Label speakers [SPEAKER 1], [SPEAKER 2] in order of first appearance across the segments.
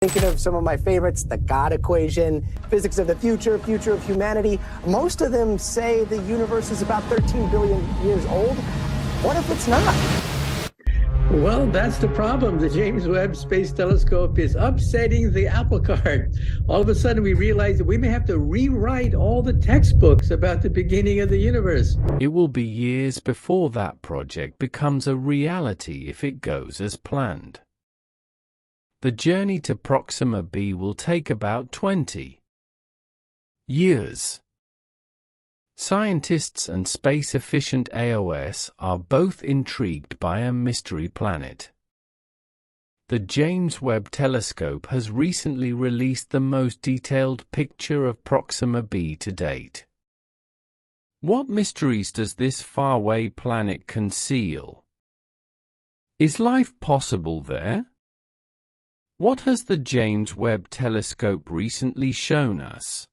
[SPEAKER 1] thinking of some of my favorites, the God equation, physics of the future, future of humanity. Most of them say the universe is about 13 billion years old. What if it's not?
[SPEAKER 2] Well, that's the problem. The James Webb Space Telescope is upsetting the apple cart. All of a sudden, we realize that we may have to rewrite all the textbooks about the beginning of the universe.
[SPEAKER 3] It will be years before that project becomes a reality if it goes as planned. The journey to Proxima B will take about 20 years. Scientists and space-efficient AOS are both intrigued by a mystery planet. The James Webb Telescope has recently released the most detailed picture of Proxima B to date. What mysteries does this faraway planet conceal? Is life possible there? What has the James Webb Telescope recently shown us?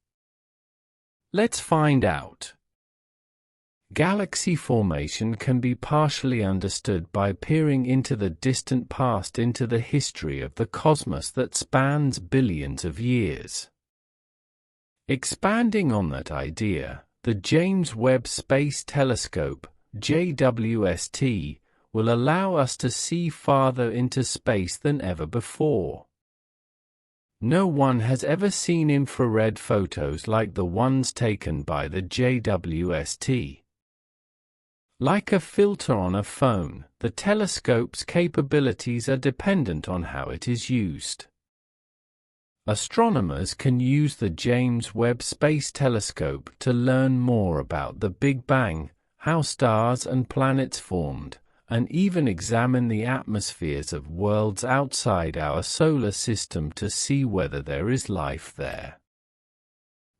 [SPEAKER 3] Let's find out. Galaxy formation can be partially understood by peering into the distant past, into the history of the cosmos that spans billions of years. Expanding on that idea, the James Webb Space Telescope, JWST, will allow us to see farther into space than ever before. No one has ever seen infrared photos like the ones taken by the JWST. Like a filter on a phone, the telescope's capabilities are dependent on how it is used. Astronomers can use the James Webb Space Telescope to learn more about the Big Bang, how stars and planets formed, and even examine the atmospheres of worlds outside our solar system to see whether there is life there.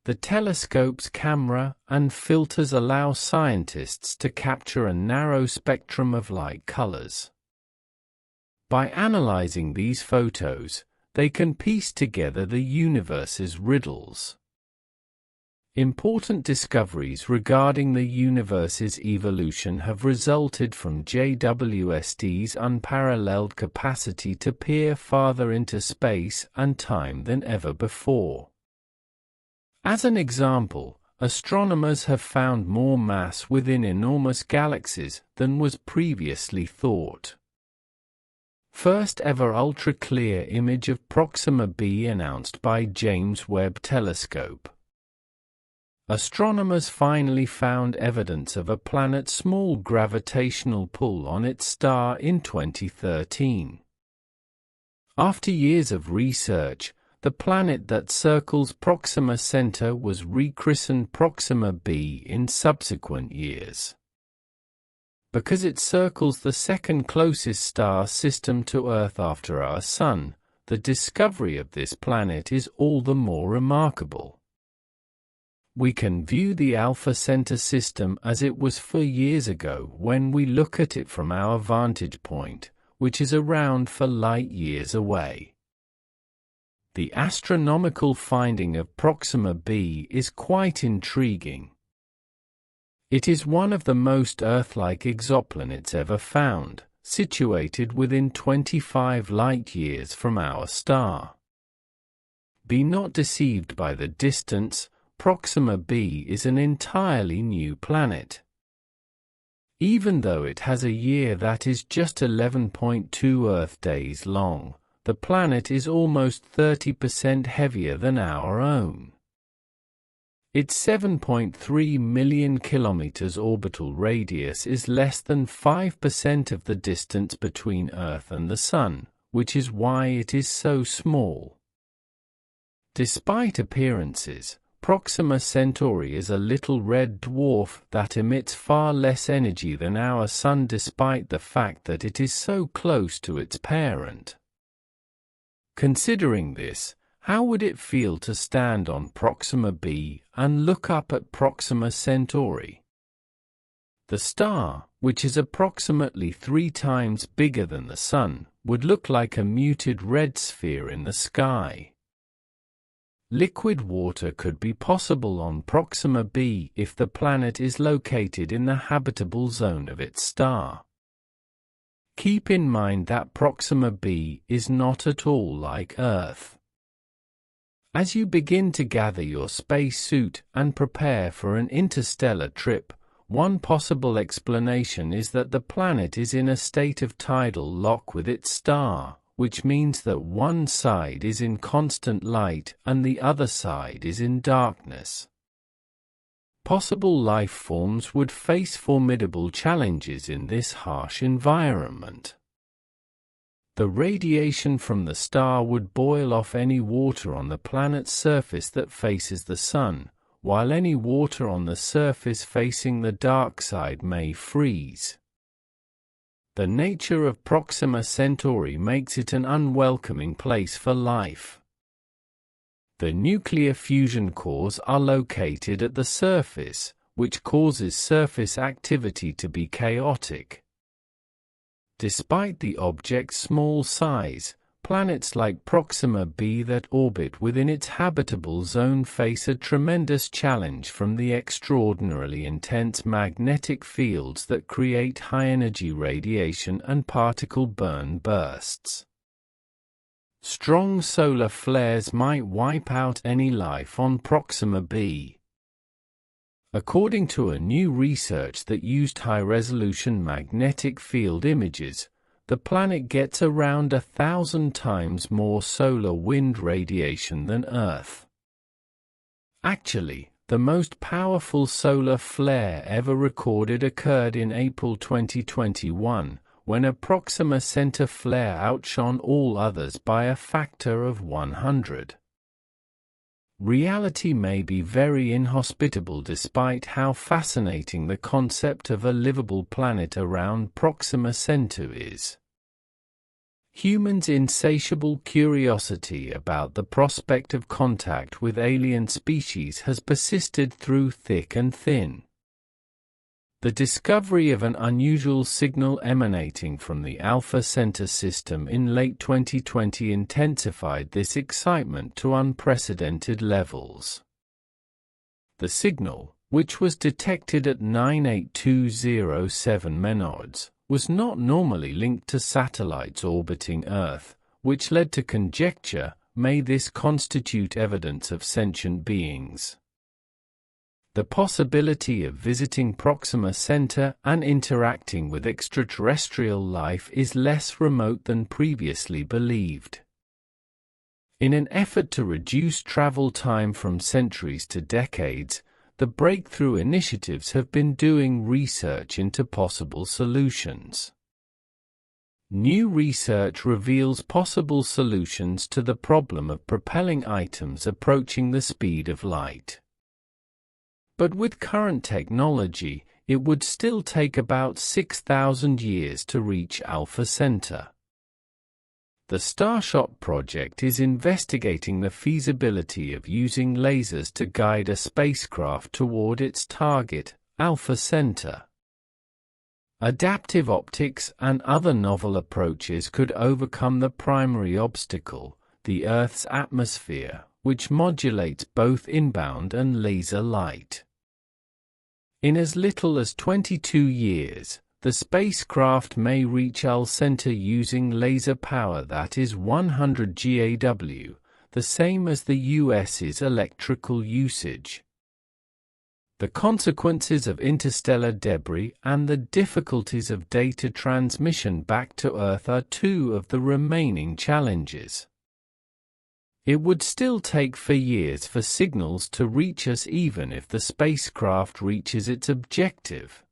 [SPEAKER 3] The telescope's camera and filters allow scientists to capture a narrow spectrum of light colors. By analyzing these photos, they can piece together the universe's riddles. Important discoveries regarding the universe's evolution have resulted from JWST's unparalleled capacity to peer farther into space and time than ever before. As an example, astronomers have found more mass within enormous galaxies than was previously thought. First ever ultra-clear image of Proxima B announced by James Webb Telescope. Astronomers finally found evidence of a planet's small gravitational pull on its star in 2013. After years of research, the planet that circles Proxima Centauri was rechristened Proxima B in subsequent years. Because it circles the second closest star system to Earth after our Sun, the discovery of this planet is all the more remarkable. We can view the Alpha Centauri system as it was 4 years ago when we look at it from our vantage point, which is around 4 light years away. The astronomical finding of Proxima B is quite intriguing. It is one of the most Earth-like exoplanets ever found, situated within 25 light-years from our star. Be not deceived by the distance. Proxima B is an entirely new planet. Even though it has a year that is just 11.2 Earth days long, the planet is almost 30% heavier than our own. Its 7.3 million kilometers orbital radius is less than 5% of the distance between Earth and the Sun, which is why it is so small. Despite appearances, Proxima Centauri is a little red dwarf that emits far less energy than our Sun despite the fact that it is so close to its parent. Considering this, how would it feel to stand on Proxima B and look up at Proxima Centauri? The star, which is approximately 3 times bigger than the Sun, would look like a muted red sphere in the sky. Liquid water could be possible on Proxima B if the planet is located in the habitable zone of its star. Keep in mind that Proxima B is not at all like Earth. As you begin to gather your spacesuit and prepare for an interstellar trip, one possible explanation is that the planet is in a state of tidal lock with its star, which means that one side is in constant light and the other side is in darkness. Possible life forms would face formidable challenges in this harsh environment. The radiation from the star would boil off any water on the planet's surface that faces the Sun, while any water on the surface facing the dark side may freeze. The nature of Proxima Centauri makes it an unwelcoming place for life. The nuclear fusion cores are located at the surface, which causes surface activity to be chaotic. Despite the object's small size, planets like Proxima B that orbit within its habitable zone face a tremendous challenge from the extraordinarily intense magnetic fields that create high-energy radiation and particle burn bursts. Strong solar flares might wipe out any life on Proxima B. According to a new research that used high-resolution magnetic field images, the planet gets around 1,000 times more solar wind radiation than Earth. Actually, the most powerful solar flare ever recorded occurred in April 2021, when a Proxima Centauri flare outshone all others by a factor of 100. Reality may be very inhospitable despite how fascinating the concept of a livable planet around Proxima Centauri is. Humans' insatiable curiosity about the prospect of contact with alien species has persisted through thick and thin. The discovery of an unusual signal emanating from the Alpha Centauri system in late 2020 intensified this excitement to unprecedented levels. The signal, which was detected at 98207 MNODs, was not normally linked to satellites orbiting Earth, which led to conjecture: may this constitute evidence of sentient beings? The possibility of visiting Proxima Centauri and interacting with extraterrestrial life is less remote than previously believed. In an effort to reduce travel time from centuries to decades, the Breakthrough initiatives have been doing research into possible solutions. New research reveals possible solutions to the problem of propelling items approaching the speed of light. But with current technology, it would still take about 6,000 years to reach Alpha Centauri. The Starshot project is investigating the feasibility of using lasers to guide a spacecraft toward its target, Alpha Centauri. Adaptive optics and other novel approaches could overcome the primary obstacle, the Earth's atmosphere, which modulates both inbound and laser light. In as little as 22 years, the spacecraft may reach Alpha Centauri using laser power that is 100 GaW, the same as the US's electrical usage. The consequences of interstellar debris and the difficulties of data transmission back to Earth are two of the remaining challenges. It would still take years for signals to reach us even if the spacecraft reaches its objective.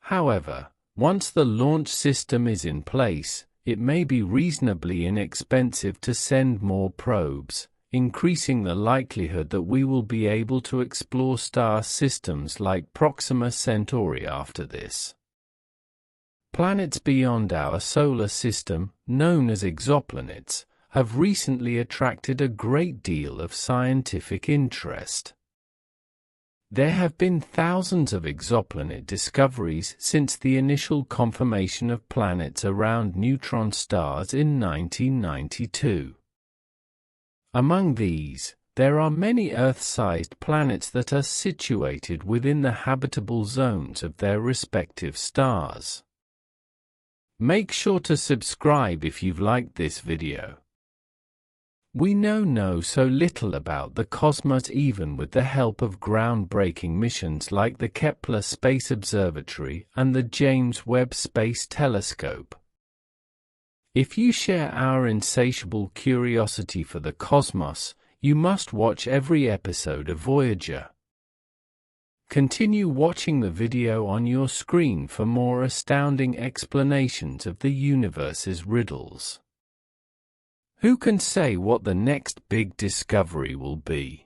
[SPEAKER 3] However, once the launch system is in place, it may be reasonably inexpensive to send more probes, increasing the likelihood that we will be able to explore star systems like Proxima Centauri after this. Planets beyond our solar system, known as exoplanets, have recently attracted a great deal of scientific interest. There have been thousands of exoplanet discoveries since the initial confirmation of planets around neutron stars in 1992. Among these, there are many Earth-sized planets that are situated within the habitable zones of their respective stars. Make sure to subscribe if you've liked this video. We know so little about the cosmos even with the help of groundbreaking missions like the Kepler Space Observatory and the James Webb Space Telescope. If you share our insatiable curiosity for the cosmos, you must watch every episode of Voyager. Continue watching the video on your screen for more astounding explanations of the universe's riddles. Who can say what the next big discovery will be?